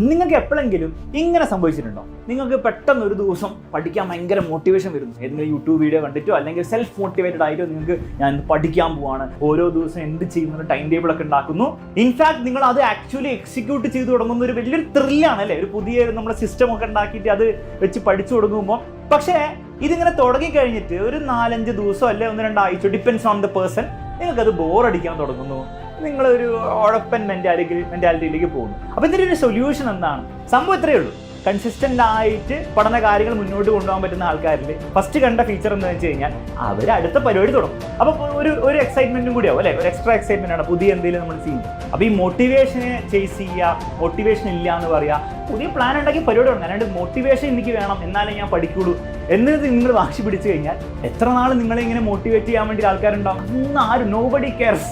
നിങ്ങൾക്ക് എപ്പോഴെങ്കിലും ഇങ്ങനെ സംഭവിച്ചിട്ടുണ്ടോ? നിങ്ങൾക്ക് പെട്ടെന്ന് ഒരു ദിവസം പഠിക്കാൻ ഭയങ്കര മോട്ടിവേഷൻ വരുന്നു, ഏതെങ്കിലും യൂട്യൂബ് വീഡിയോ കണ്ടിട്ടോ അല്ലെങ്കിൽ സെൽഫ് മോട്ടിവേറ്റഡ് ആയിട്ടോ നിങ്ങൾക്ക് ഞാൻ പഠിക്കാൻ പോവാണ്, ഓരോ ദിവസം എന്ത് ചെയ്യുന്ന ടൈം ടേബിൾ ഒക്കെ ഉണ്ടാക്കുന്നു. ഇൻഫാക്ട് നിങ്ങൾ അത് ആക്ച്വലി എക്സിക്യൂട്ട് ചെയ്ത് തുടങ്ങുന്ന ഒരു വലിയൊരു ത്രില്ലാണ് അല്ലേ, ഒരു പുതിയ നമ്മുടെ സിസ്റ്റം ഒക്കെ ഉണ്ടാക്കിയിട്ട് അത് വെച്ച് പഠിച്ചു തുടങ്ങുമ്പോൾ. പക്ഷേ ഇതിങ്ങനെ തുടങ്ങിക്കഴിഞ്ഞിട്ട് ഒരു 4-5 ദിവസം അല്ലെ 1-2 ആഴ്ച, ഡിപ്പെൻസ് ഓൺ ദ പേഴ്സൺ, നിങ്ങൾക്കത് ബോറടിക്കാൻ തുടങ്ങുന്നു, നിങ്ങളൊരു ഉഴപ്പൻ മെന്റാലിറ്റിയിലേക്ക് പോകുന്നു. അപ്പോൾ ഇതിൻ്റെ ഒരു സൊല്യൂഷൻ എന്താണ്? സംഭവം ഇത്രയേ ഉള്ളൂ. കൺസിസ്റ്റൻ്റ് ആയിട്ട് പഠന കാര്യങ്ങൾ മുന്നോട്ട് കൊണ്ടുപോകാൻ പറ്റുന്ന ആൾക്കാരിൽ ഫസ്റ്റ് കണ്ട ഫീച്ചർ എന്ന് വെച്ച് കഴിഞ്ഞാൽ അവർ അടുത്ത പരിപാടി തുടങ്ങും. അപ്പോൾ ഒരു എക്സൈറ്റ്മെൻറ്റും കൂടിയാവും അല്ലേ, ഒരു എക്സ്ട്രാ എക്സൈറ്റ്മെൻ്റ് ആണ് പുതിയ എന്തെങ്കിലും നമ്മൾ ചെയ്യും. അപ്പോൾ ഈ മോട്ടിവേഷനെ ചേസ് ചെയ്യുക, മോട്ടിവേഷൻ ഇല്ല എന്ന് പറയുക, പുതിയ പ്ലാൻ ഉണ്ടാക്കി പരിപാടി തുടങ്ങും. അല്ലാണ്ട് മോട്ടിവേഷൻ എനിക്ക് വേണം എന്നാലേ ഞാൻ പഠിക്കുള്ളൂ എന്നിട്ട് നിങ്ങൾ വാശി പിടിച്ചു കഴിഞ്ഞാൽ എത്ര നാൾ നിങ്ങളെ ഇങ്ങനെ മോട്ടിവേറ്റ് ചെയ്യാൻ വേണ്ടി ആൾക്കാരുണ്ടാവും? ആരും നോബഡി കെയർസ്.